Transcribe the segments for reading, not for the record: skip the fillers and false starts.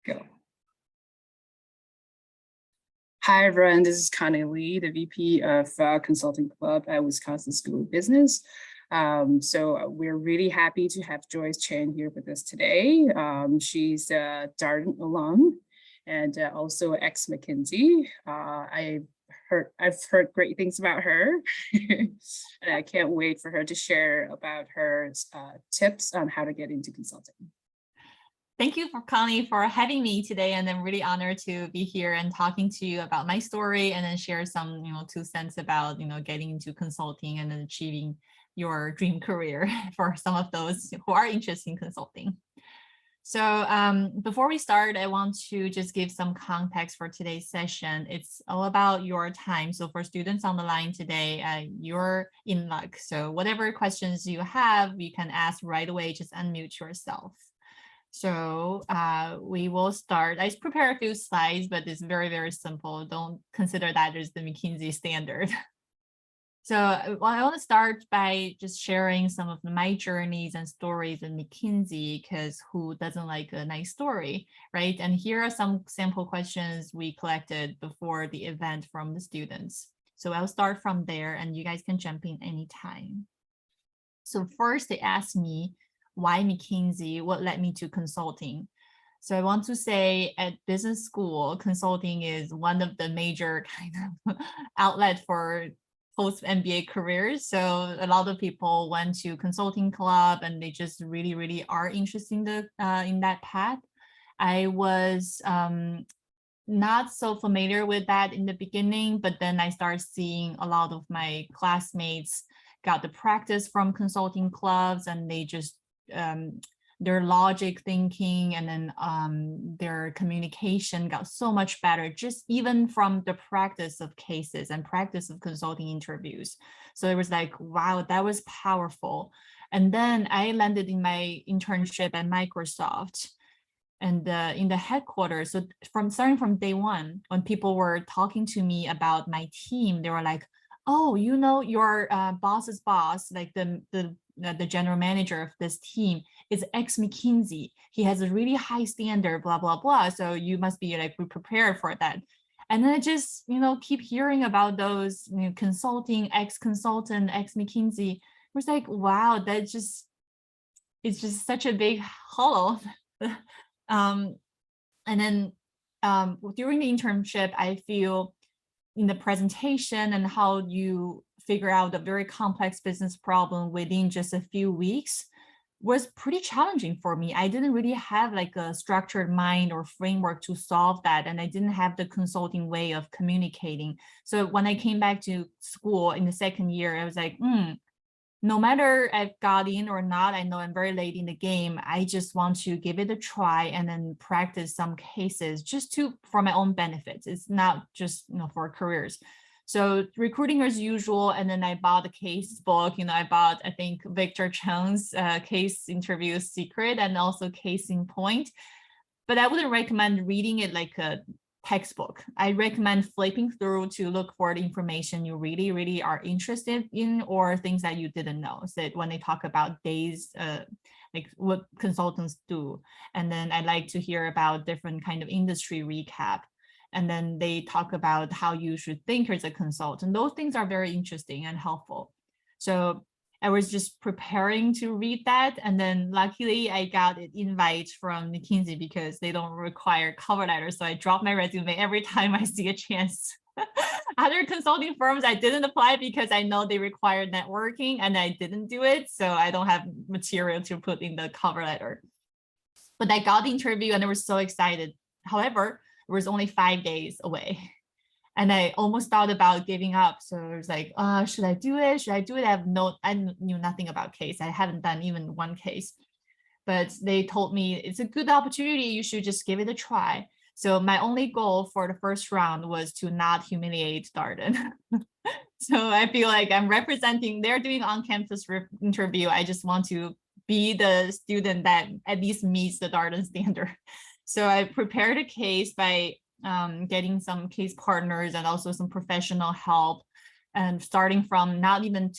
Go. Hi, everyone. This is Connie Lee, the VP of Consulting Club at Wisconsin School of Business. So we're really happy to have Joyce Chen here with us today. She's a Darden alum and also ex-McKinsey. I've heard great things about her, and I can't wait for her to share about her tips on how to get into consulting. Thank you, Connie, for having me today, and I'm really honored to be here and talking to you about my story, and then share some, 2 cents about, getting into consulting and then achieving your dream career for some of those who are interested in consulting. So before we start, I want to just give some context for today's session. It's all about your time. So for students on the line today, you're in luck. So whatever questions you have, you can ask right away. Just unmute yourself. So we will start. I prepared a few slides, but it's very, very simple. Don't consider that as the McKinsey standard. So I want to start by just sharing some of my journeys and stories in McKinsey, because who doesn't like a nice story, right? And here are some sample questions we collected before the event from the students. So I'll start from there and you guys can jump in anytime. So first they asked me, why McKinsey? What led me to consulting? So I want to say at business school, consulting is one of the major kind of outlet for post-MBA careers. So a lot of people went to consulting club and they just really, really are interested in that path. I was not so familiar with that in the beginning, but then I started seeing a lot of my classmates got the practice from consulting clubs, and they just their logic thinking and then their communication got so much better, just even from the practice of cases and practice of consulting interviews. So it was like, wow, that was powerful. And then I landed in my internship at Microsoft and in the headquarters. So starting from day one, when people were talking to me about my team, they were like, oh, your boss's boss, like the general manager of this team is ex-McKinsey. He has a really high standard, blah, blah, blah. So you must be like prepared for that. And then I just, keep hearing about those consulting, ex-consultant, ex-McKinsey. It was like, wow, it's just such a big hollow. And then during the internship, I feel in the presentation and how you figure out a very complex business problem within just a few weeks was pretty challenging for me. I didn't really have like a structured mind or framework to solve that. And I didn't have the consulting way of communicating. So when I came back to school in the second year, I was like, no matter I've got in or not, I know I'm very late in the game. I just want to give it a try and then practice some cases just for my own benefits. It's not just for careers. So recruiting as usual, and then I bought a case book. I bought, I think, Victor Cheng's Case Interview Secret and also Case in Point. But I wouldn't recommend reading it like a textbook. I recommend flipping through to look for the information you really, really are interested in, or things that you didn't know. So when they talk about days, like what consultants do, and then I like to hear about different kind of industry recap. And then they talk about how you should think as a consultant. Those things are very interesting and helpful. So I was just preparing to read that. And then luckily I got an invite from McKinsey because they don't require cover letters. So I drop my resume every time I see a chance. Other consulting firms, I didn't apply because I know they require networking and I didn't do it. So I don't have material to put in the cover letter. But I got the interview and I was so excited. However, it was only 5 days away. And I almost thought about giving up. So I was like, should I do it? Should I do it? I knew nothing about case. I haven't done even one case. But they told me it's a good opportunity. You should just give it a try. So my only goal for the first round was to not humiliate Darden. So I feel like I'm representing, they're doing on-campus interview. I just want to be the student that at least meets the Darden standard. So I prepared a case by getting some case partners and also some professional help. And starting from not even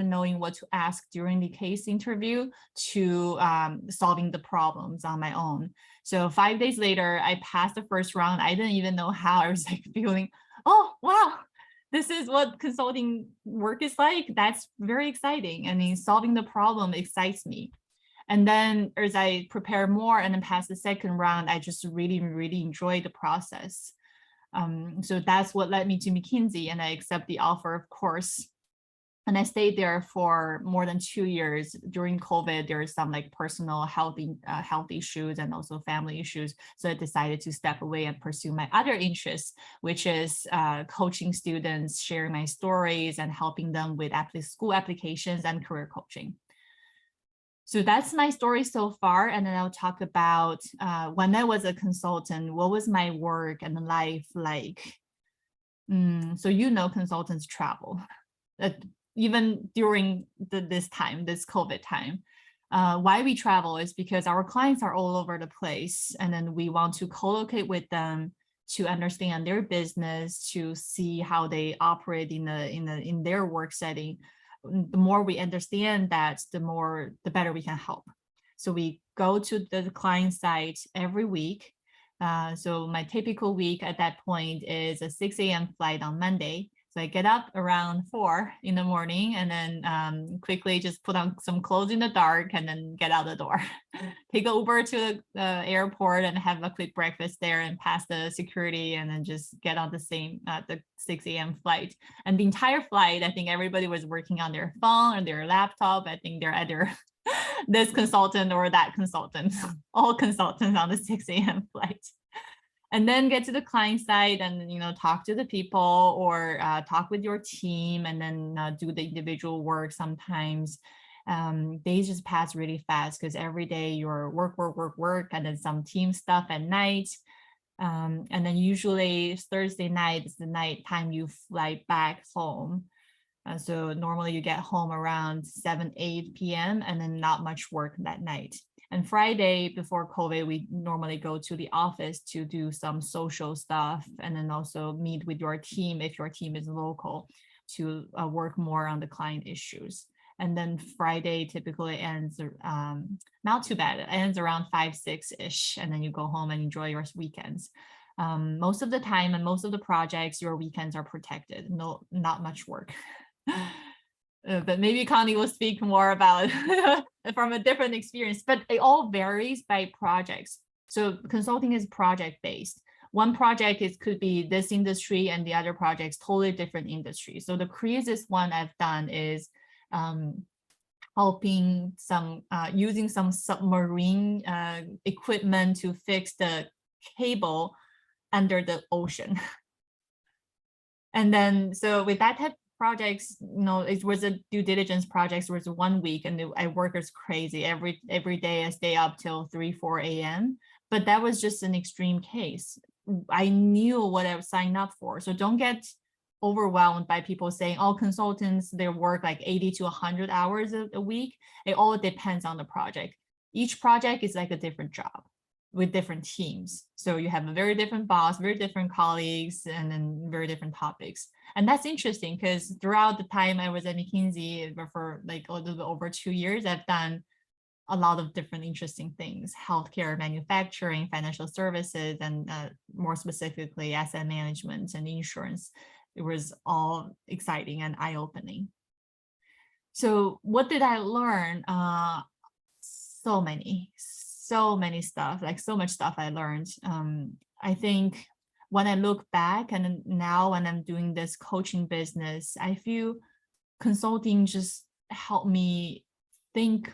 knowing what to ask during the case interview to solving the problems on my own. So 5 days later, I passed the first round. I didn't even know how. I was like feeling, oh, wow, this is what consulting work is like. That's very exciting. I mean, solving the problem excites me. And then as I prepare more and then pass the second round, I just really, really enjoy the process. So that's what led me to McKinsey, and I accept the offer, of course. And I stayed there for more than 2 years. During COVID, there were some like personal health issues and also family issues. So I decided to step away and pursue my other interests, which is coaching students, sharing my stories, and helping them with school applications and career coaching. So that's my story so far. And then I'll talk about when I was a consultant, what was my work and life like? So consultants travel, even during this COVID time. Why we travel is because our clients are all over the place, and then we want to co-locate with them to understand their business, to see how they operate in their work setting. The more we understand that, the better we can help. So we go to the client site every week. So my typical week at that point is a 6 a.m. flight on Monday. So I get up around 4 in the morning and then quickly just put on some clothes in the dark and then get out the door. Take an Uber to the airport and have a quick breakfast there and pass the security, and then just get on the 6 a.m. flight. And the entire flight, I think everybody was working on their phone or their laptop. I think they're either this consultant or that consultant, all consultants on the 6 a.m. flight. And then get to the client side and talk to the people or talk with your team, and then do the individual work. Sometimes days just pass really fast because every day you're work, and then some team stuff at night. And then usually Thursday night is the night time you fly back home. So normally you get home around 7-8 p.m. and then not much work that night. And Friday before COVID, we normally go to the office to do some social stuff, and then also meet with your team if your team is local to work more on the client issues. And then Friday typically ends, not too bad, it ends around 5-6-ish, and then you go home and enjoy your weekends. Most of the time and most of the projects, your weekends are protected, not much work. But maybe Connie will speak more about from a different experience, but it all varies by projects. So consulting is project-based. One project could be this industry, and the other project's totally different industry. So the craziest one I've done is helping using some submarine equipment to fix the cable under the ocean. And then, so with that type of projects, it was a due diligence project. It was 1 week, and I work as crazy. Every day I stay up till 3-4 a.m. But that was just an extreme case. I knew what I was signing up for. So don't get overwhelmed by people saying, oh, consultants, they work like 80 to 100 hours a week. It all depends on the project. Each project is like a different job with different teams. So you have a very different boss, very different colleagues, and then very different topics. And that's interesting because throughout the time I was at McKinsey for like a little bit over 2 years, I've done a lot of different interesting things: healthcare, manufacturing, financial services, and more specifically asset management and insurance. It was all exciting and eye-opening. So what did I learn? So many stuff, like so much stuff I learned. I think when I look back and now when I'm doing this coaching business, I feel consulting just helped me think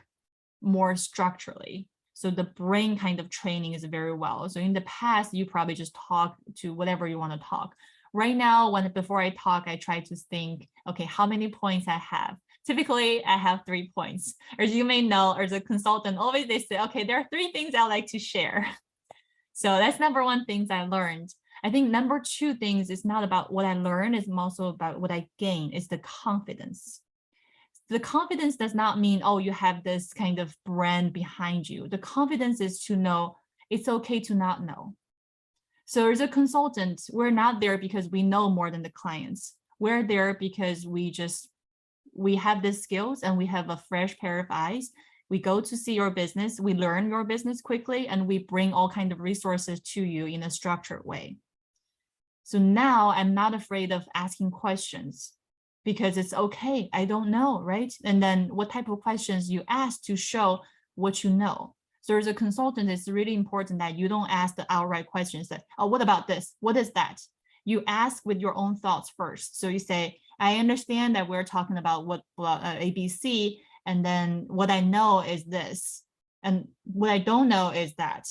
more structurally. So the brain kind of training is very well. So in the past, you probably just talk to whatever you want to talk. Right now, before I talk, I try to think, okay, how many points I have? Typically, I have 3 points. As you may know, as a consultant, always they say, okay, there are 3 things I like to share. So that's number 1 things I learned. I think number 2 things is not about what I learned, it's also about what I gain, is the confidence. The confidence does not mean, oh, you have this kind of brand behind you. The confidence is to know it's okay to not know. So as a consultant, we're not there because we know more than the clients. we're there because we have the skills and we have a fresh pair of eyes. We go to see your business, we learn your business quickly, and we bring all kinds of resources to you in a structured way. So now I'm not afraid of asking questions because it's okay, I don't know, right? And then what type of questions you ask to show what you know. So as a consultant, it's really important that you don't ask the outright questions that, oh, what about this? What is that? You ask with your own thoughts first. So you say, I understand that we're talking about what ABC, and then what I know is this, and what I don't know is that.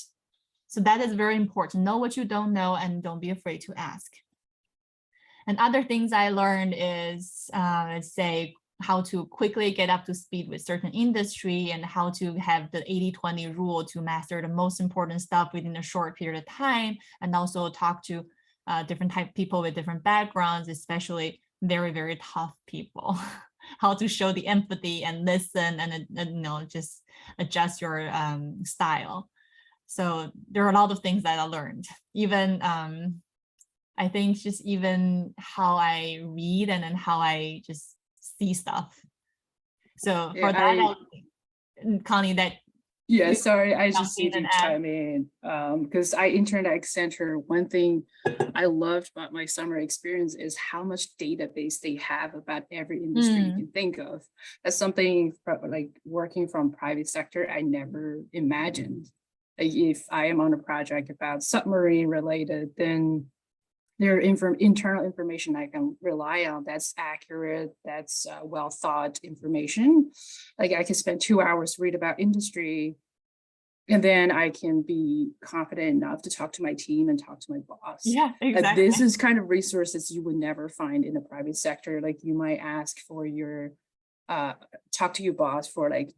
So that is very important. Know what you don't know and don't be afraid to ask. And other things I learned is, say, how to quickly get up to speed with certain industry and how to have the 80-20 rule to master the most important stuff within a short period of time, and also talk to different type of people with different backgrounds, especially very, very tough people. How to show the empathy and listen and just adjust your style. So there are a lot of things that I learned. Even I think just even how I read and then how I just see stuff. So for that, Connie, that yeah, sorry, I just need to chime in because I interned at Accenture. One thing I loved about my summer experience is how much database they have about every industry you can think of. That's something like working from private sector I never imagined. Like if I am on a project about submarine related, then there are internal information I can rely on that's accurate, that's well thought information. Like I can spend 2 hours to read about industry, and then I can be confident enough to talk to my team and talk to my boss. Yeah, exactly. This is kind of resources you would never find in the private sector. Like you might ask for your, talk to your boss for like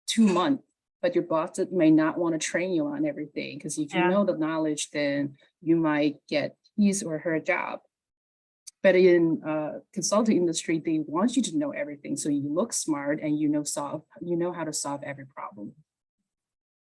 2 months, but your boss may not want to train you on everything, because if you know the knowledge, then you might get his or her job. But in consulting industry, they want you to know everything, so you look smart and you know how to solve every problem.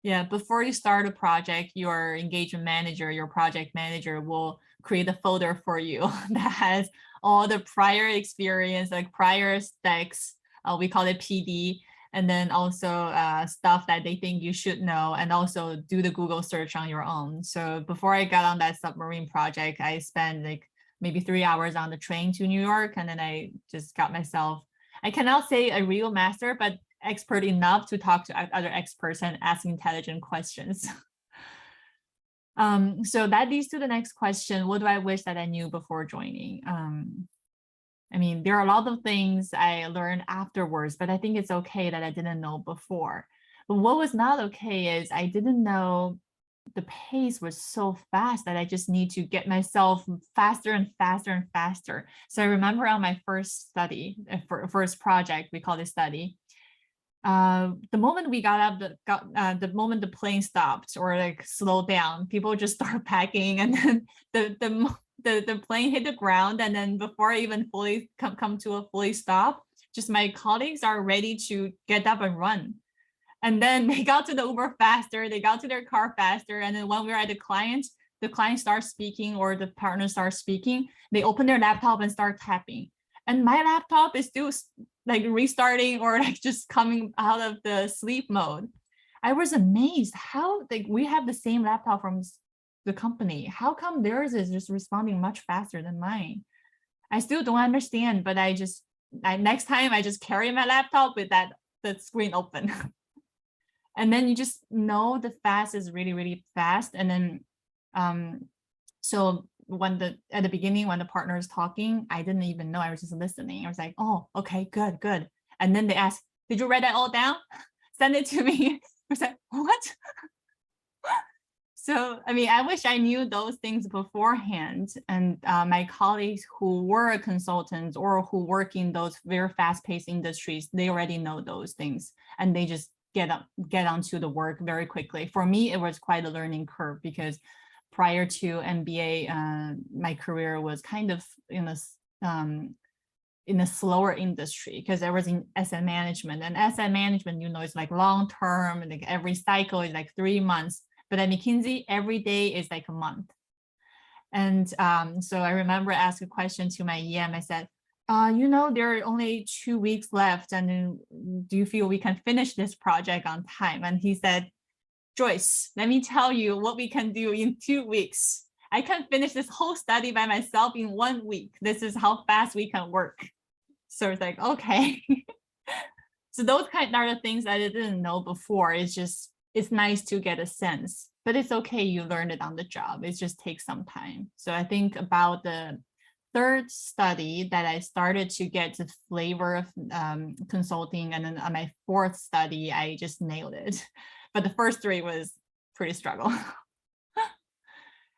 Yeah, before you start a project, your engagement manager, your project manager will create a folder for you that has all the prior experience, like prior specs, we call it PD, and then also stuff that they think you should know, and also do the Google search on your own. So before I got on that submarine project, I spent like maybe 3 hours on the train to New York, and then I just got myself, I cannot say a real master, but expert enough to talk to other experts and ask intelligent questions. So that leads to the next question. What do I wish that I knew before joining? I mean, there are a lot of things I learned afterwards, but I think it's okay that I didn't know before. But what was not okay is I didn't know the pace was so fast that I just need to get myself faster and faster and faster. So I remember on my first study, first project, we call it study, the moment we got up, the moment the plane stopped or like slowed down, people just start packing, and then the plane hit the ground, and then before I even fully come to a fully stop, just my colleagues are ready to get up and run. And then they got to the Uber faster, they got to their car faster, and then when we were at the client starts speaking or the partner starts speaking, they open their laptop and start tapping. And my laptop is still like restarting or like just coming out of the sleep mode. I was amazed how like we have the same laptop from the company. How come theirs is just responding much faster than mine? I still don't understand, but next time I just carry my laptop with the screen open. And then you just know the fast is really, really fast. And then so at the beginning when the partner is talking, I didn't even know, I was just listening. I was like, oh, okay, good. And then they asked, did you write that all down? Send it to me. I was like, what? So, I mean, I wish I knew those things beforehand. And my colleagues who were consultants or who work in those very fast-paced industries, they already know those things, and they just get onto the work very quickly. For me, it was quite a learning curve because prior to MBA, my career was kind of in a slower industry because I was in asset management, and asset management, it's like long-term, like every cycle is like 3 months. But at McKinsey, every day is like a month. And so I remember I asked a question to my EM. I said, there are only 2 weeks left. And then do you feel we can finish this project on time? And he said, Joyce, let me tell you what we can do in 2 weeks. I can finish this whole study by myself in 1 week. This is how fast we can work. So it's like, okay. So those kind are the things that I didn't know before. It's nice to get a sense, but it's okay. You learn it on the job. It just takes some time. So I think about the third study that I started to get the flavor of consulting. And then on my fourth study, I just nailed it. But the first 3 was pretty struggle.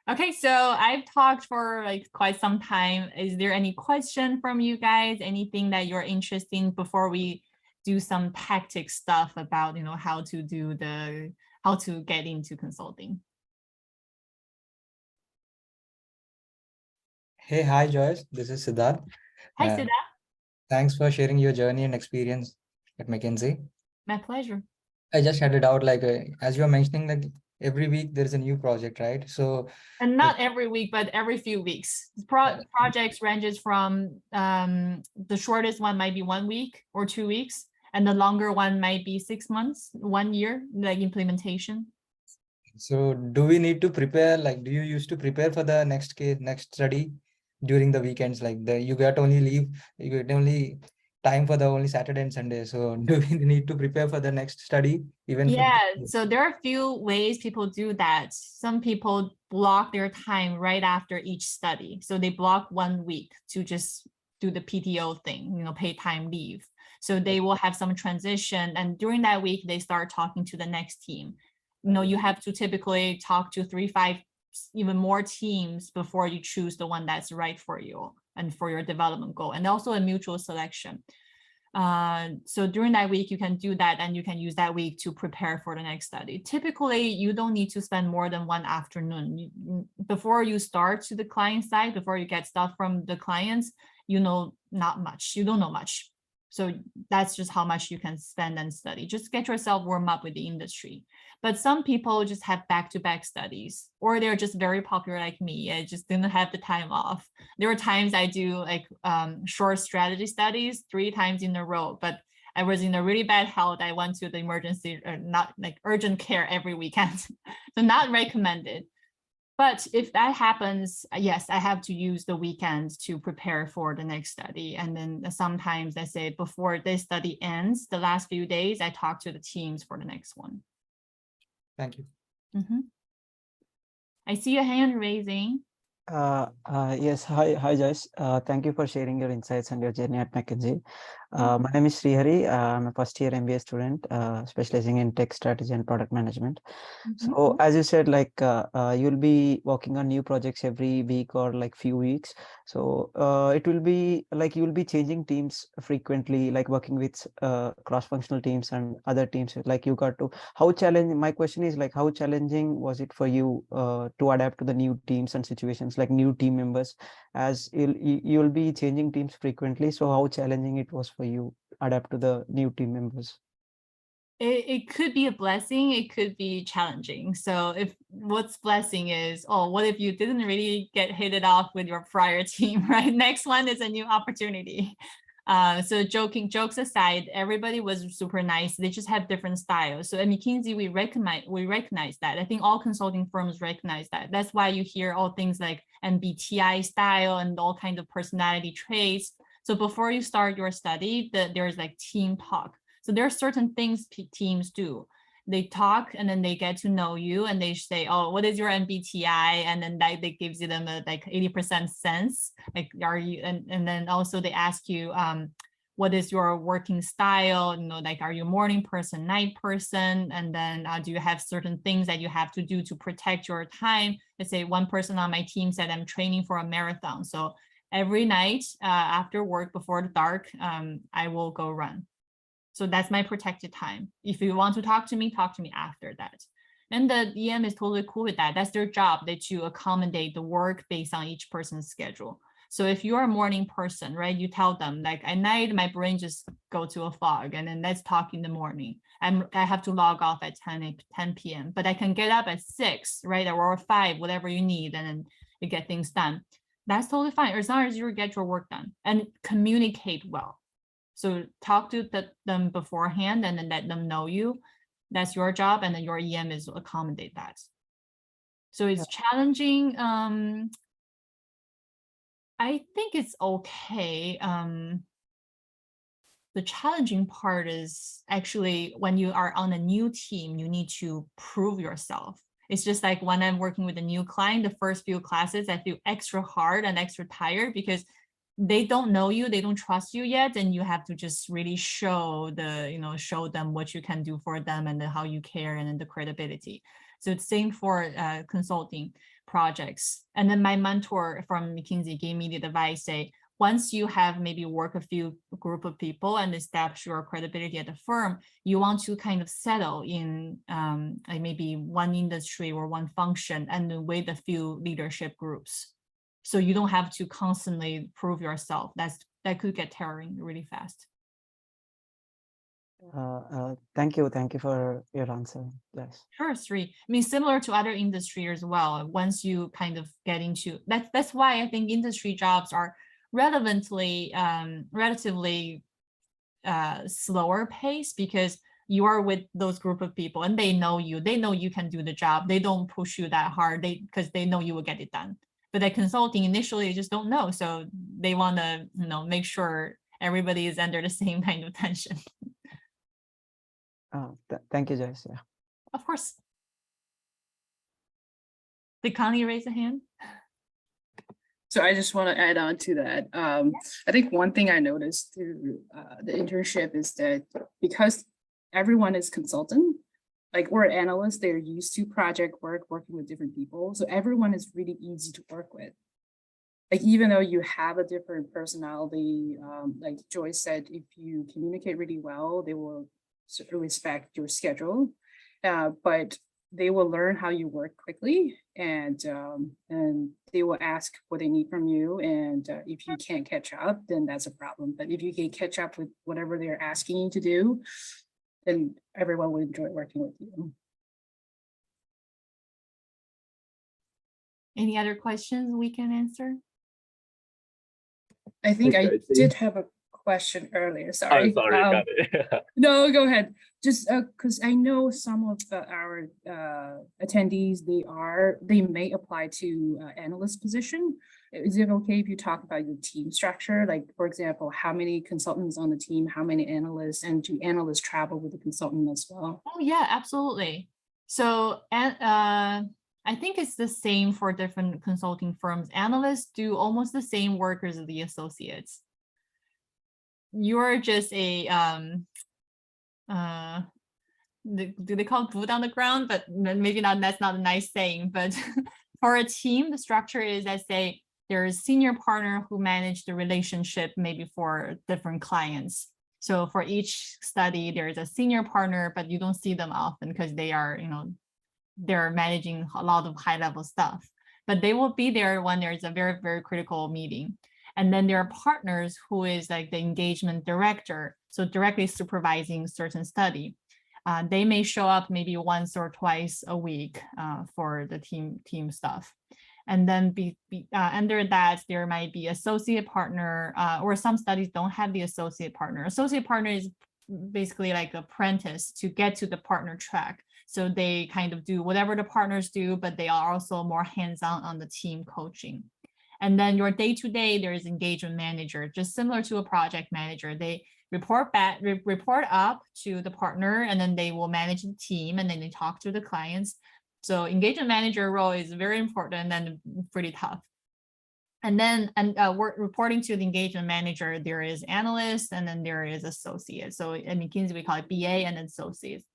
Okay, so I've talked for like quite some time. Is there any question from you guys? Anything that you're interested in before we do some tactic stuff about, how to get into consulting? Hey, hi Joyce, this is Siddharth. Hi, Uh, Siddha. Thanks for sharing your journey and experience at McKinsey. My pleasure. I just had a doubt, like as you were mentioning, like every week there is a new project, right? So, And not every week, but every few weeks. Projects ranges from the shortest one might be 1 week or 2 weeks, and the longer one might be 6 months, 1 year, like implementation. so do we need to prepare? Like, do you used to prepare for the next study during the weekends? Like you get only time for the only Saturday and Sunday. So do we need to prepare for the next study even? Yeah, so there are a few ways people do that. Some people block their time right after each study. So they block 1 week to just do the PTO thing, pay time leave. So they will have some transition. And during that week, they start talking to the next team. You have to typically talk to 3, 5, even more teams before you choose the one that's right for you and for your development goal, and also a mutual selection. So during that week, you can do that, and you can use that week to prepare for the next study. Typically, you don't need to spend more than 1 afternoon. Before you start to the client side, before you get stuff from the clients, not much. You don't know much. So that's just how much you can spend and study. Just get yourself warm up with the industry. But some people just have back-to-back studies, or they're just very popular like me. I just didn't have the time off. There were times I do like short strategy studies 3 times in a row, but I was in a really bad health. I went to the emergency, not like urgent care every weekend. So not recommended. But if that happens, yes, I have to use the weekend to prepare for the next study. And then sometimes I say before this study ends, the last few days, I talk to the teams for the next one. Thank you. I see a hand raising. Yes, hi Joyce. Thank you for sharing your insights and your journey at McKinsey. My name is Srihari. I'm a first year MBA student, specializing in tech strategy and product management. So as you said, like you'll be working on new projects every week or like few weeks. So it will be like you'll be changing teams frequently, like working with cross-functional teams and other teams. Like you got to, how challenging, my question is like, how challenging was it for you to adapt to the new teams and situations, like new team members, as you'll be changing teams frequently? So how challenging it was for you adapt to the new team members? It could be a blessing, it could be challenging. So if what's blessing is, what if you didn't really get hit it off with your prior team, right? Next one is a new opportunity. So jokes aside, everybody was super nice. They just have different styles. So at McKinsey, we recognize that. I think all consulting firms recognize that. That's why you hear all things like MBTI style and all kinds of personality traits. So before you start your study, there's like team talk. So there are certain things teams do. They talk and then they get to know you and they say, what is your MBTI? And then that gives you them a like 80% sense. Like, are you, and then also they ask you, what is your working style? Like, are you a morning person, night person? And then do you have certain things that you have to do to protect your time? Let's say one person on my team said, I'm training for a marathon. So every night after work before the dark, I will go run. So that's my protected time. If you want to talk to me after that. And the EM is totally cool with that. That's their job, that you accommodate the work based on each person's schedule. So if you're a morning person, right, you tell them like at night, my brain just go to a fog and then let's talk in the morning. I have to log off at 10 p.m. but I can get up at 6, right, or 5, whatever you need. And then you get things done. That's totally fine, as long as you get your work done and communicate well. So talk to them beforehand and then let them know you. That's your job, and then your EM is to accommodate that. So it's challenging. I think it's okay. The challenging part is actually when you are on a new team, you need to prove yourself. It's just like when I'm working with a new client, the first few classes, I feel extra hard and extra tired because they don't know you, they don't trust you yet, and you have to just really show them what you can do for them and how you care and then the credibility. So it's same for consulting projects. And then my mentor from McKinsey gave me the advice, say, once you have maybe work a few group of people and establish your credibility at the firm, you want to kind of settle in like maybe one industry or one function and then with a few leadership groups. So you don't have to constantly prove yourself. That could get tiring really fast. Thank you for your answer. Yes. Sure, Sri. I mean, similar to other industries as well. Once you kind of get into that's why I think industry jobs are relatively slower pace, because you are with those group of people and they know you can do the job. They don't push you that hard because they know you will get it done. But at consulting, initially, they just don't know. So they want to make sure everybody is under the same kind of tension. Thank you, Joyce. Yeah. Of course. Did Connie raise a hand? So I just want to add on to that. I think one thing I noticed through the internship is that because everyone is consultant, like we're analysts, they're used to project work, working with different people. So everyone is really easy to work with. Like, even though you have a different personality, like Joyce said, if you communicate really well, they will respect your schedule, but they will learn how you work quickly, and they will ask what they need from you. And if you can't catch up, then that's a problem. But if you can catch up with whatever they're asking you to do, then everyone will enjoy working with you. Any other questions we can answer? I think I did have a question earlier. Sorry. Oh, sorry, got it. No, go ahead. Just because I know some of our attendees, they may apply to analyst position. Is it okay if you talk about your team structure? Like, for example, how many consultants on the team, how many analysts, and do analysts travel with the consultant as well? Oh yeah, absolutely. So I think it's the same for different consulting firms. Analysts do almost the same work as the associates. You're just a do they call it boot on the ground? But maybe not. That's not a nice saying. But for a team, the structure is, let's say there's a senior partner who manage the relationship maybe for different clients. So for each study, there's a senior partner, but you don't see them often because they are, they're managing a lot of high level stuff. But they will be there when there's a very, very critical meeting. And then there are partners who is like the engagement director, so directly supervising certain study. They may show up maybe once or twice a week for the team stuff. And then under that, there might be associate partner, or some studies don't have the associate partner. Associate partner is basically like apprentice to get to the partner track. So they kind of do whatever the partners do, but they are also more hands-on on the team coaching. And then your day-to-day, there is engagement manager, just similar to a project manager. They report up to the partner, and then they will manage the team, and then they talk to the clients. So engagement manager role is very important and pretty tough. And then we're reporting to the engagement manager, there is analyst, and then there is associate. So at McKinsey, we call it BA and associates.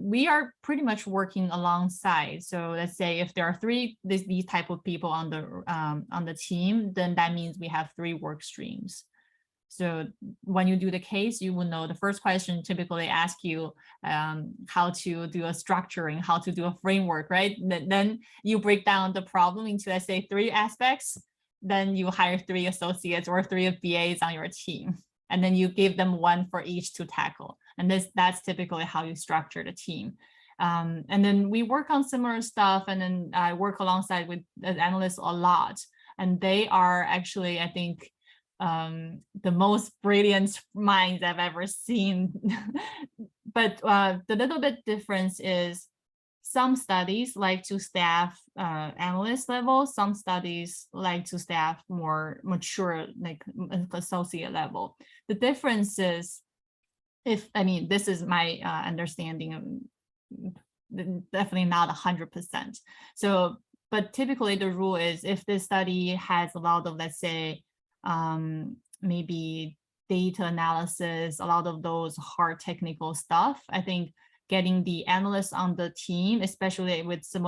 We are pretty much working alongside. So let's say if there are these type of people on the team, then that means we have 3 work streams. So when you do the case, you will know the first question typically ask you how to do a structuring, how to do a framework, right? Then you break down the problem into, let's say, 3 aspects. Then you hire 3 associates or 3 BAs on your team. And then you give them 1 for each to tackle. And that's typically how you structure the team. And then we work on similar stuff, and then I work alongside with analysts a lot. And they are actually, I think, the most brilliant minds I've ever seen. But the little bit difference is some studies like to staff analyst level, some studies like to staff more mature, like associate level. The difference is, this is my understanding, definitely not 100%. So, but typically the rule is if the study has a lot of, let's say, maybe data analysis, a lot of those hard technical stuff, I think getting the analysts on the team, especially with some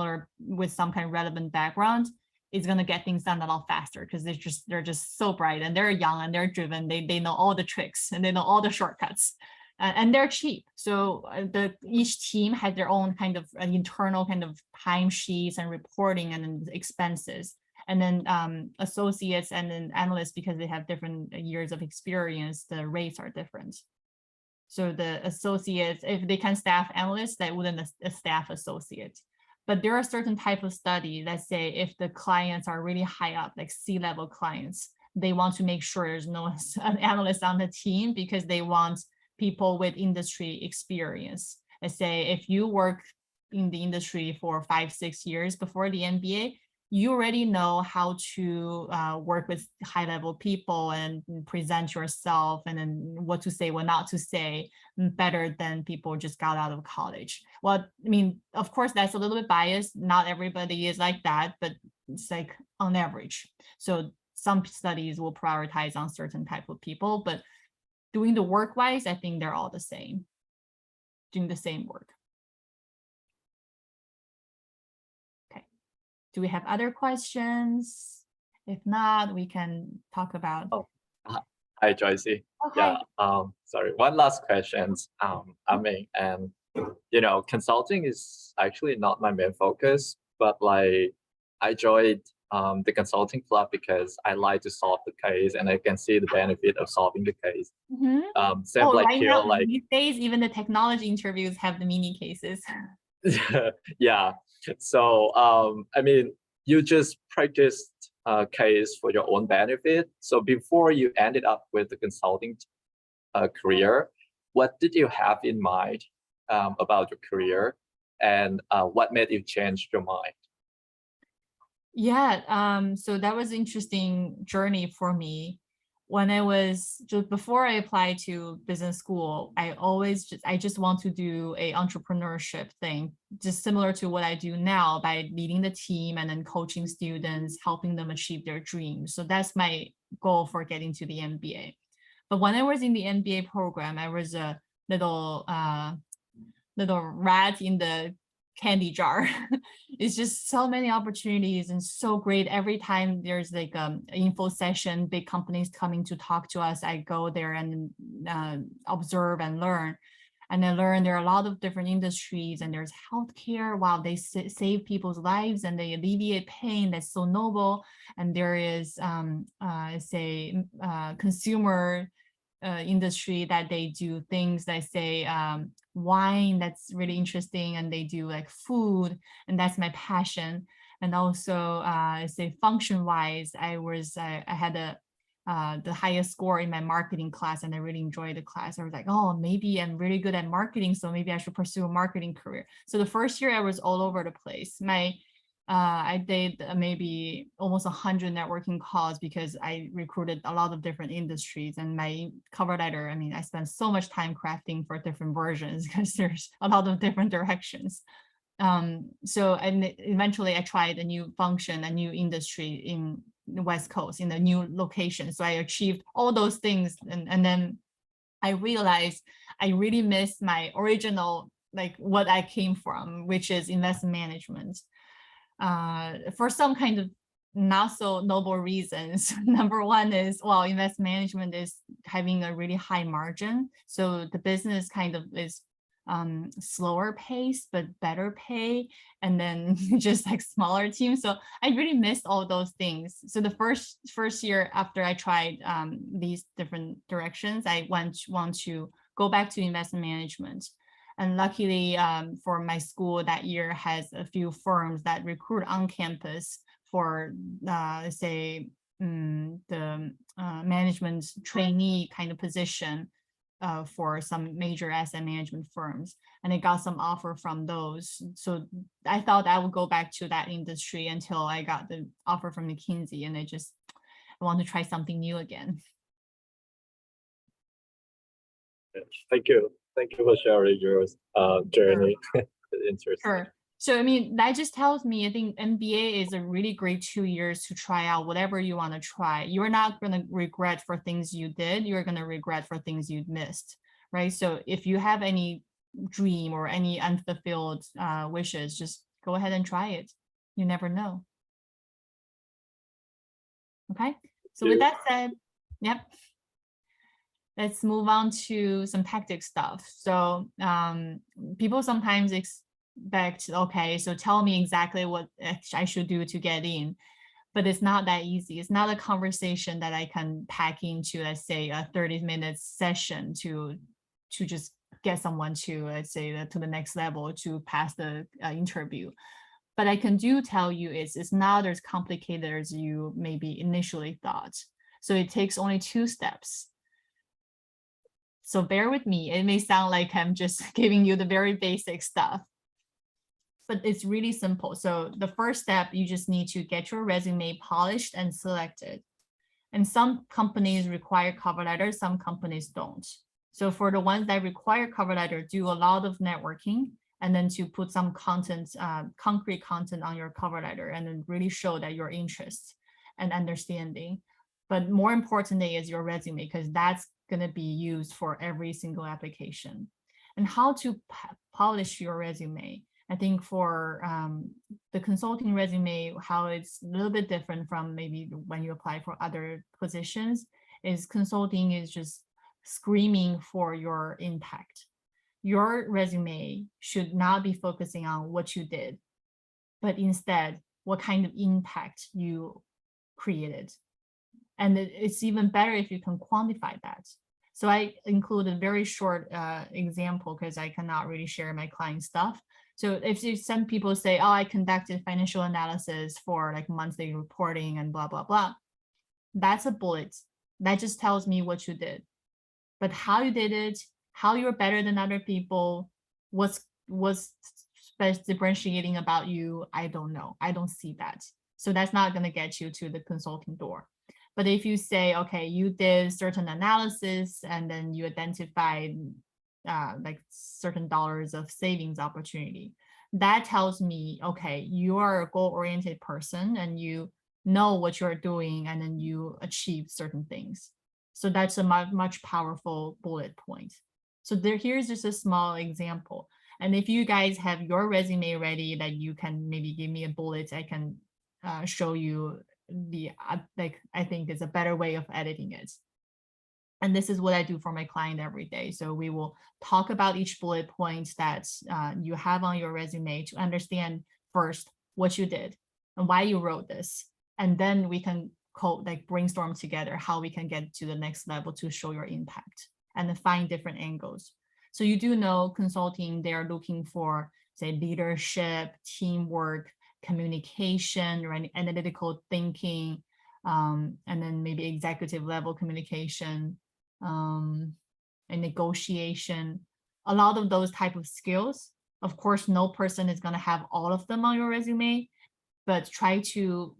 kind of relevant background, is going to get things done a lot faster, because they're just so bright, and they're young, and they're driven. They know all the tricks, and they know all the shortcuts, and they're cheap. So each team had their own kind of internal kind of timesheets and reporting and expenses. And then associates and then analysts, because they have different years of experience, the rates are different. So the associates, if they can staff analysts, they wouldn't staff associate. But there are certain type of study, let's say if the clients are really high up, like C-level clients, they want to make sure there's no analyst on the team, because they want people with industry experience. Let's say if you work in the industry for 5-6 years before the MBA, you already know how to work with high-level people and present yourself, and then what to say, what not to say, better than people just got out of college. Well, of course, that's a little bit biased. Not everybody is like that, but it's like on average. So some studies will prioritize on certain type of people, but doing the work-wise, I think they're all the same, doing the same work. Do we have other questions? If not, we can talk about. Oh, hi, Joycey. Oh, hi. Yeah. Sorry. One last question. And consulting is actually not my main focus, but like I joined the consulting club because I like to solve the case, and I can see the benefit of solving the case. Same like right here, now, like these days, even the technology interviews have the mini cases. yeah. So you just practiced a case for your own benefit. So before you ended up with the consulting career, what did you have in mind about your career, and what made you change your mind? Yeah, so that was an interesting journey for me. When I was just before I applied to business school, I just want to do a entrepreneurship thing, just similar to what I do now by leading the team and then coaching students, helping them achieve their dreams. So that's my goal for getting to the MBA. But when I was in the MBA program, I was a little rat in the candy jar. It's just so many opportunities and so great. Every time there's like info session, big companies coming to talk to us, I go there and observe and learn. And I learned there are a lot of different industries, and there's healthcare. Wow, they save people's lives and they alleviate pain. That's so noble. And there is consumer industry that they do things that say wine, that's really interesting, and they do like food, and that's my passion. And also say function wise, I had the highest score in my marketing class, and I really enjoyed the class. I was like, oh, maybe I'm really good at marketing, so maybe I should pursue a marketing career. So the first year I was all over the place. I did maybe almost 100 networking calls because I recruited a lot of different industries, and my cover letter, I spent so much time crafting for different versions because there's a lot of different directions. And eventually I tried a new function, a new industry in the West Coast, in a new location. So I achieved all those things. And then I realized I really missed my original, like what I came from, which is investment management. For some kind of not so noble reasons. Number one is, well, investment management is having a really high margin. So the business kind of is slower pace, but better pay. And then just like smaller teams. So I really missed all those things. So the first year after I tried these different directions, I want to go back to investment management. And luckily for my school that year has a few firms that recruit on campus for say the management trainee kind of position for some major asset management firms, and I got some offer from those. So I thought I would go back to that industry until I got the offer from McKinsey, and I want to try something new again. Thank you for sharing your journey. Interesting. Sure. So I mean, that just tells me I think MBA is a really great 2 years to try out whatever you want to try. You're not going to regret for things you did. You're going to regret for things you missed, right? So if you have any dream or any unfulfilled wishes, just go ahead and try it. You never know. Okay. So with that said, yep. Let's move on to some tactic stuff. So people sometimes expect, okay, so tell me exactly what I should do to get in, but it's not that easy. It's not a conversation that I can pack into, let's say, a 30-minute session to just get someone to, let's say, to the next level to pass the interview. But I can tell you it's not as complicated as you maybe initially thought. So it takes only 2 steps. So bear with me. It may sound like I'm just giving you the very basic stuff, but it's really simple. So the first step, you just need to get your resume polished and selected. And some companies require cover letters, some companies don't. So for the ones that require cover letter, do a lot of networking, and then to put some content, concrete content on your cover letter, and then really show that your interest and understanding. But more importantly is your resume, because that's going to be used for every single application. And how to polish your resume. I think for the consulting resume, how it's a little bit different from maybe when you apply for other positions, is consulting is just screaming for your impact. Your resume should not be focusing on what you did, but instead what kind of impact you created. And it's even better if you can quantify that. So I include a very short example because I cannot really share my client stuff. So if some people say, oh, I conducted financial analysis for like monthly reporting and blah, blah, blah, that's a bullet. That just tells me what you did. But how you did it, how you're better than other people, what's differentiating about you, I don't know. I don't see that. So that's not going to get you to the consulting door. But if you say, okay, you did certain analysis and then you identified like certain dollars of savings opportunity, that tells me, okay, you are a goal-oriented person and you know what you're doing and then you achieve certain things. So that's a much powerful bullet point. So here's just a small example. And if you guys have your resume ready that you can maybe give me a bullet, I can show you the I think it's a better way of editing it. And this is what I do for my client every day. So we will talk about each bullet point that you have on your resume to understand first what you did and why you wrote this. And then we can brainstorm together how we can get to the next level to show your impact and then find different angles. So you do know consulting, they are looking for, say, leadership, teamwork, communication, right? Analytical thinking, and then maybe executive level communication, and negotiation, a lot of those type of skills. Of course, no person is going to have all of them on your resume, but try to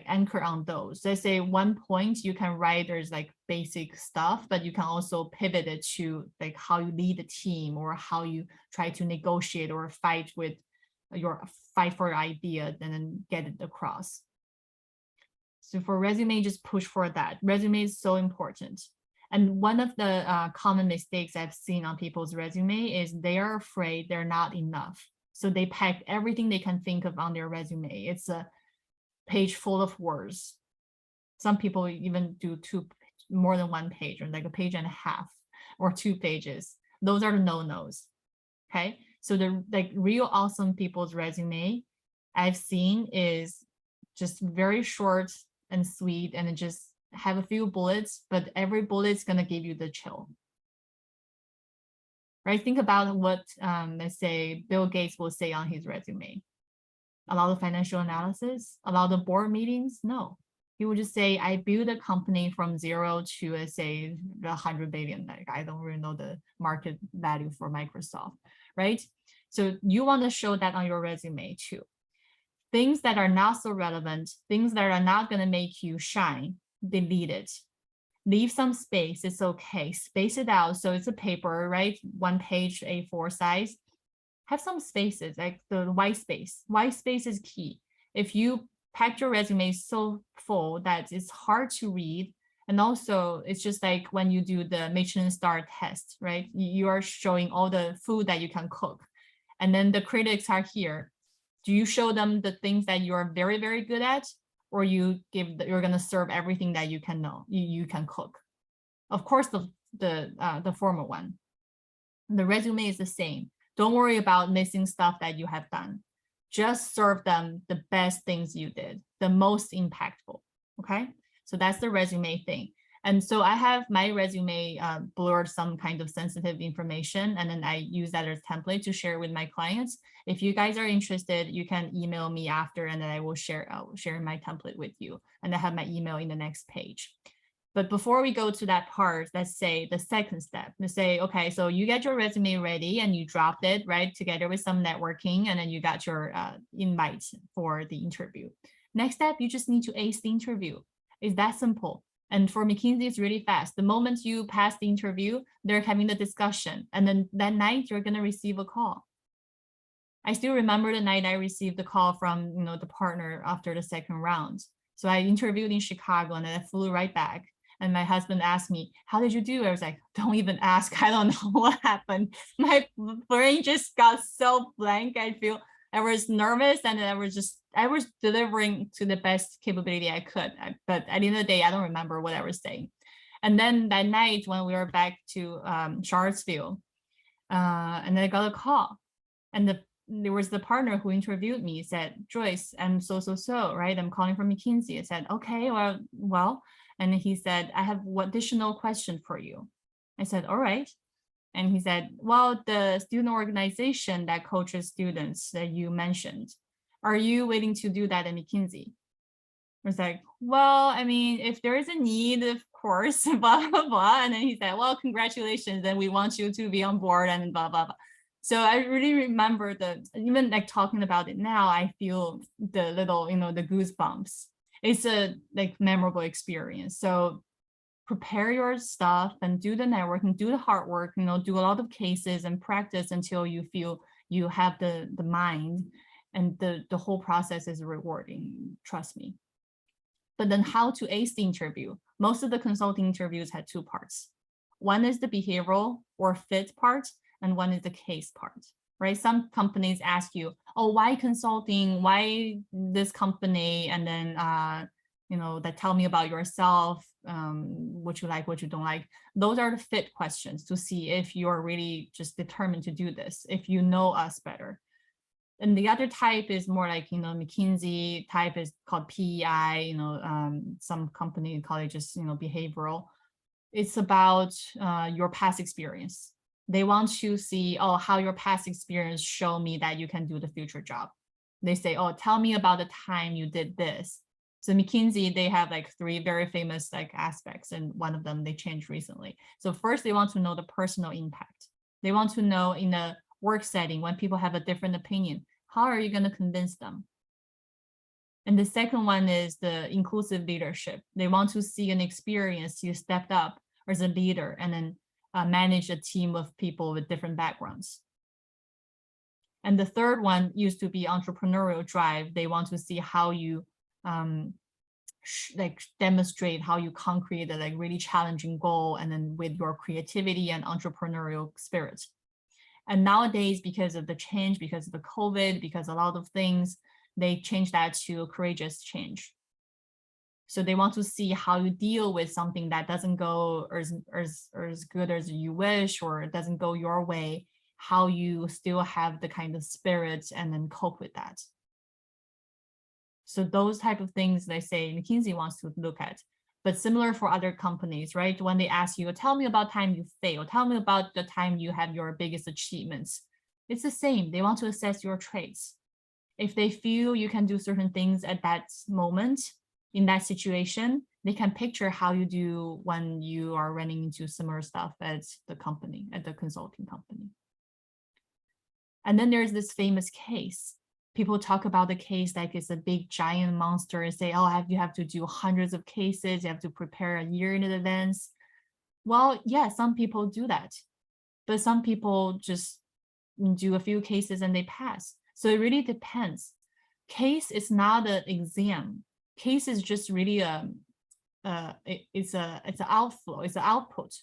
anchor on those. Let's say one point you can write, there's like basic stuff, but you can also pivot it to like how you lead a team or how you try to negotiate or fight for your idea and then get it across. So for resume, just push for that. Resume is so important. And one of the common mistakes I've seen on people's resume is they are afraid they're not enough. So they pack everything they can think of on their resume. It's a page full of words. Some people even do more than 1 page, or like a page and a half or 2 pages. Those are the no-nos. Okay. So the real awesome people's resume I've seen is just very short and sweet, and it just have a few bullets, but every bullet's gonna give you the chill. right? Think about what, let's say, Bill Gates will say on his resume. A lot of financial analysis, a lot of board meetings. No, he would just say, I built a company from 0 to, let's say, 100 billion. Like, I don't really know the market value for Microsoft, right? So you want to show that on your resume too. Things that are not so relevant, things that are not going to make you shine, delete it. Leave some space, it's okay. Space it out so it's a paper, right? 1 page A4 size. Have some spaces, like the white space. White space is key. If you pack your resume so full that it's hard to read, and also it's just like when you do the Michelin star test, right? You are showing all the food that you can cook. And then the critics are here. Do you show them the things that you are very, very good at? Or you're gonna serve everything that you can know, you can cook? Of course, the former one. The resume is the same. Don't worry about missing stuff that you have done. Just serve them the best things you did, the most impactful, okay? So that's the resume thing. And so I have my resume blurred some kind of sensitive information, and then I use that as a template to share with my clients. If you guys are interested, you can email me after, and then I will share my template with you. And I have my email in the next page. But before we go to that part, let's say the second step. Let's say, okay, so you get your resume ready and you dropped it, right, together with some networking, and then you got your invite for the interview. Next step, you just need to ace the interview. It's that simple. And for McKinsey, it's really fast. The moment you pass the interview, they're having the discussion. And then that night, you're going to receive a call. I still remember the night I received the call from the partner after the second round. So I interviewed in Chicago and then I flew right back. And my husband asked me, how did you do? I was like, don't even ask. I don't know what happened. My brain just got so blank. I was nervous, and I was delivering to the best capability I could. But at the end of the day, I don't remember what I was saying. And then that night when we were back to Charlottesville, and then I got a call, and there was the partner who interviewed me, said, Joyce, I'm so, right? I'm calling from McKinsey. I said, okay, well. And he said, I have one additional question for you. I said, all right. And he said, well, the student organization that coaches students that you mentioned, are you willing to do that at McKinsey? I was like, well, I mean, if there is a need, of course, blah, blah, blah. And then he said, well, congratulations, and we want you to be on board, and blah, blah, blah. So I really remember even like talking about it now, I feel the little, the goosebumps. It's a memorable experience. So prepare your stuff and do the networking, do the hard work, do a lot of cases and practice until you feel you have the mind, and the whole process is rewarding, trust me. But then how to ace the interview? Most of the consulting interviews had 2 parts. One is the behavioral or fit part, and one is the case part, right? Some companies ask you, oh, why consulting? Why this company? And then, that tell me about yourself, what you like, what you don't like. Those are the fit questions to see if you're really just determined to do this, if you know us better. And the other type is more like, McKinsey type is called PEI, some company call it just, behavioral. It's about your past experience. They want to see, oh, how your past experience show me that you can do the future job. They say, oh, tell me about the time you did this. So McKinsey, they have 3 very famous aspects, and one of them they changed recently. So first, they want to know the personal impact. They want to know in a work setting when people have a different opinion, how are you going to convince them? And the second one is the inclusive leadership. They want to see an experience you stepped up as a leader and then manage a team of people with different backgrounds. And the third one used to be entrepreneurial drive. They want to see how you demonstrate how you concrete a really challenging goal, and then with your creativity and entrepreneurial spirit. And nowadays, because of the change, because of the COVID, because a lot of things, they changed that to courageous change. So they want to see how you deal with something that doesn't go as good as you wish, or it doesn't go your way, how you still have the kind of spirit and then cope with that. So those type of things they say McKinsey wants to look at. but similar for other companies, right? When they ask you, tell me about time you fail, tell me about the time you have your biggest achievements. It's the same. They want to assess your traits. If they feel you can do certain things at that moment, in that situation, they can picture how you do when you are running into similar stuff at the company, at the consulting company. And then there's this famous case. People talk about the case like it's a big giant monster and say, oh, you have to do hundreds of cases, you have to prepare a year in advance. Well, yeah, some people do that, but some people just do a few cases and they pass. So it really depends. Case is not an exam. Case is just really it's an outflow, it's an output.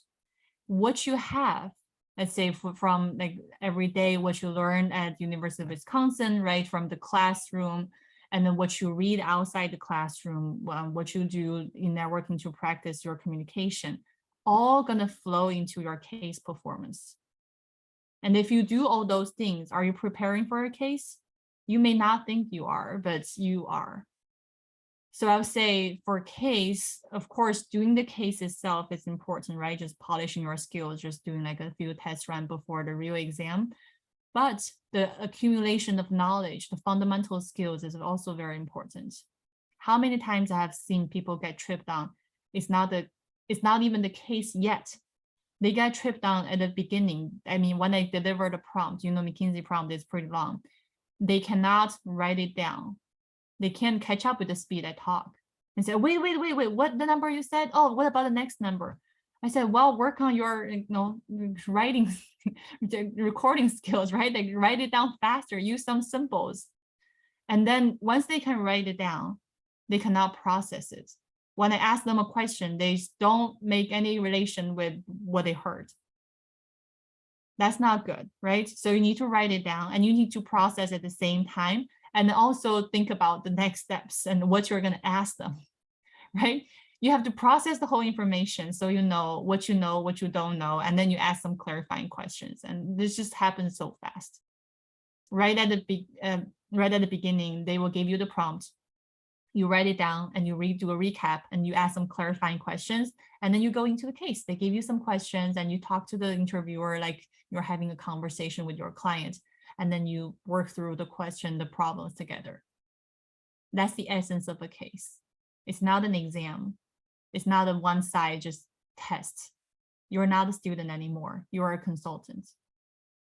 What you have, let's say from like every day, what you learn at University of Wisconsin, right, from the classroom, and then what you read outside the classroom, what you do in networking to practice your communication, all gonna flow into your case performance. And if you do all those things, are you preparing for a case? You may not think you are, but you are. So I would say for case, of course, doing the case itself is important, right? Just polishing your skills, just doing like a few test runs before the real exam. But the accumulation of knowledge, the fundamental skills is also very important. How many times I have seen people get tripped on? It's not even the case yet. They get tripped on at the beginning. I mean, when I deliver the prompt, McKinsey prompt is pretty long. They cannot write it down. They can't catch up with the speed I talk and say, wait, what the number you said? Oh, what about the next number? I said, well, work on your, writing, recording skills, right? Like write it down faster, use some symbols. And then once they can write it down, they cannot process it. When I ask them a question, they don't make any relation with what they heard. That's not good, right? So you need to write it down and you need to process at the same time. And also think about the next steps and what you're going to ask them, right? You have to process the whole information so you know, what you don't know, and then you ask some clarifying questions. And this just happens so fast. Right at the beginning, they will give you the prompt. You write it down and you do a recap and you ask some clarifying questions, and then you go into the case. They give you some questions and you talk to the interviewer like you're having a conversation with your client. And then you work through the question, the problems together. That's the essence of a case. It's not an exam. It's not a one-side just test. You're not a student anymore. You're a consultant.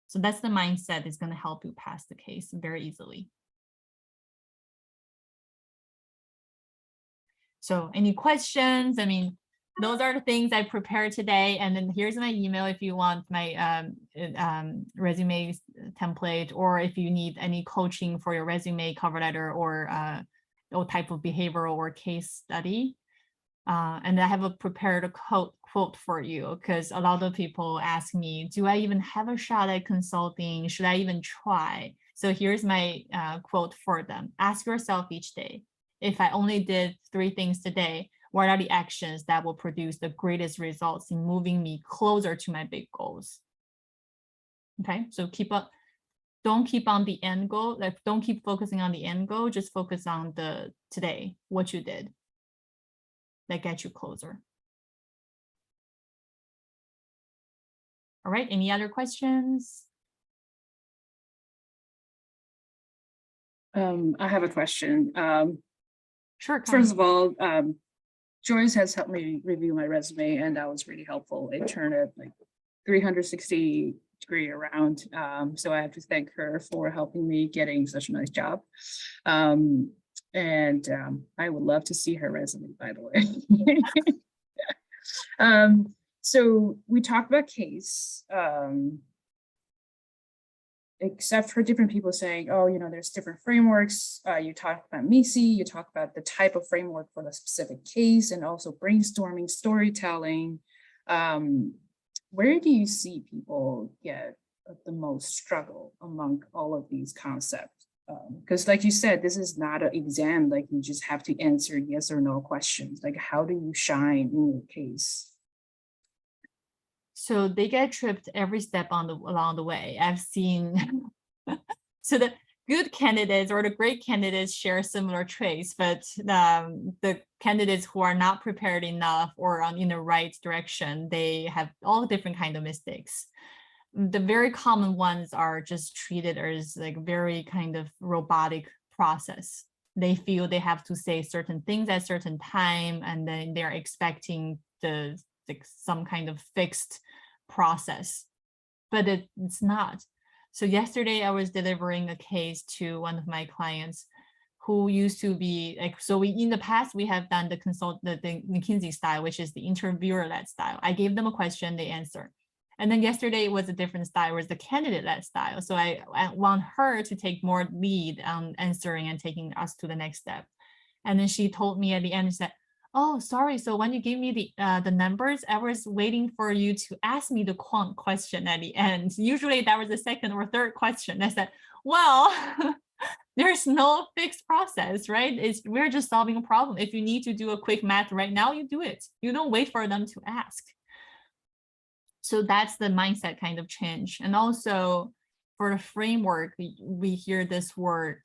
So that's the mindset that's going to help you pass the case very easily. So any questions? I mean, those are the things I prepared today. And then here's my email if you want my resume template, or if you need any coaching for your resume, cover letter, or type of behavioral or case study. And I have a prepared quote for you, because a lot of people ask me, do I even have a shot at consulting? Should I even try? So here's my quote for them. Ask yourself each day, if I only did 3 things today, what are the actions that will produce the greatest results in moving me closer to my big goals? Okay, so don't keep on the end goal, like don't keep focusing on the end goal, just focus on the today, what you did that gets you closer. All right, any other questions? I have a question. Sure. First of all, Joyce has helped me review my resume, and that was really helpful. It turned it like 360-degree around. So I have to thank her for helping me getting such a nice job. And I would love to see her resume, by the way. So we talked about case, except for different people saying, oh, there's different frameworks. You talk about MECE, you talk about the type of framework for the specific case, and also brainstorming, storytelling. Where do you see people get the most struggle among all of these concepts? Because like you said, this is not an exam, like you just have to answer yes or no questions. Like, how do you shine in your case? So they get tripped every step along the way. I've seen, so good candidates or the great candidates share similar traits, but the candidates who are not prepared enough or in the right direction, they have all different kind of mistakes. The very common ones are just treated as like very kind of robotic process. They feel they have to say certain things at certain time, and then they're expecting some kind of fixed process, but it's not. So yesterday I was delivering a case to one of my clients who used to be like, so in the past we have done the McKinsey style, which is the interviewer-led style. I gave them a question, they answer. And then yesterday it was a different style, it was the candidate-led style. So I want her to take more lead on answering and taking us to the next step. And then she told me at the end, she said, oh, sorry. So when you gave me the numbers, I was waiting for you to ask me the quant question at the end. Usually that was the second or third question. I said, well, there's no fixed process, right? We're just solving a problem. If you need to do a quick math right now, you do it. You don't wait for them to ask. So that's the mindset kind of change. And also for the framework, we hear this word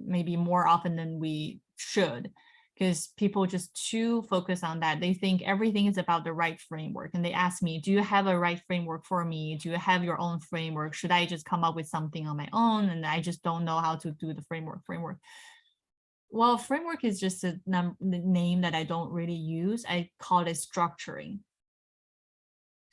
maybe more often than we should, because people just too focus on that. They think everything is about the right framework. And they ask me, do you have a right framework for me? Do you have your own framework? Should I just come up with something on my own? And I just don't know how to do the framework. Well, framework is just a name that I don't really use. I call it structuring.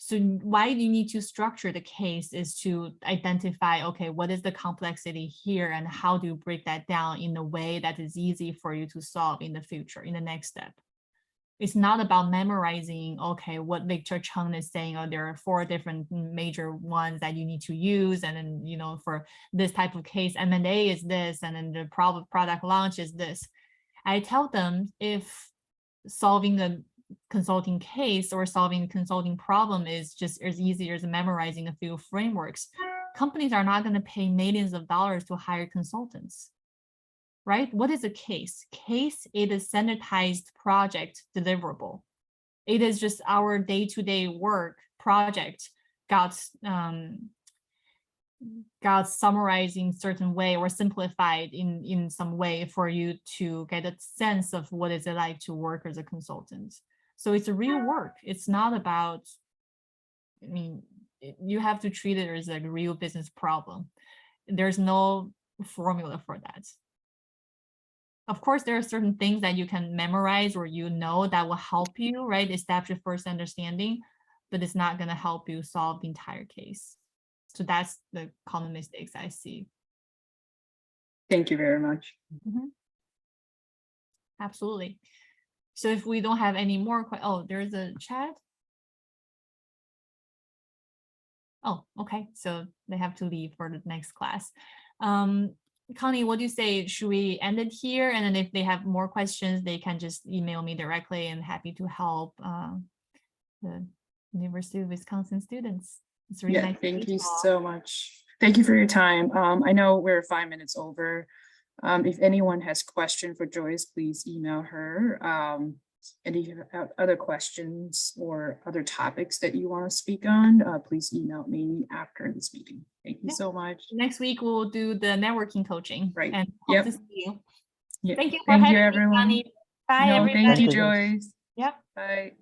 So why do you need to structure the case is to identify, okay, what is the complexity here and how do you break that down in a way that is easy for you to solve in the future, in the next step. It's not about memorizing, okay, what Victor Chung is saying, oh, there are 4 different major ones that you need to use. And then, you know, for this type of case, M&A is this, and then the product launch is this. I tell them if solving a consulting case or solving a consulting problem is just as easy as memorizing a few frameworks, companies are not going to pay millions of dollars to hire consultants, right? What is a case? Case, it is standardized project deliverable. It is just our day-to-day work project got summarized in certain way or simplified in some way for you to get a sense of what is it like to work as a consultant. So it's a real work. It's not about, I mean, you have to treat it as like a real business problem. There's no formula for that. Of course, there are certain things that you can memorize or you know that will help you, right? Establish first understanding, but it's not going to help you solve the entire case. So that's the common mistakes I see. Thank you very much. Mm-hmm. Absolutely. So if we don't have any more, oh, there's a chat. Oh, okay. So they have to leave for the next class. Connie, what do you say? Should we end it here? And then if they have more questions, they can just email me directly and happy to help the University of Wisconsin students. It's really nice. Thank you so much. Thank you for your time. I know we're 5 minutes over. If anyone has questions for Joyce, please email her. And if you have other questions or other topics that you want to speak on, please email me after this meeting. Thank you so much. Next week, we'll do the networking coaching. Right. And hope to see you. Yep. Thank you for having me, Connie. Bye, everybody. Thank you, Joyce. Yep. Bye.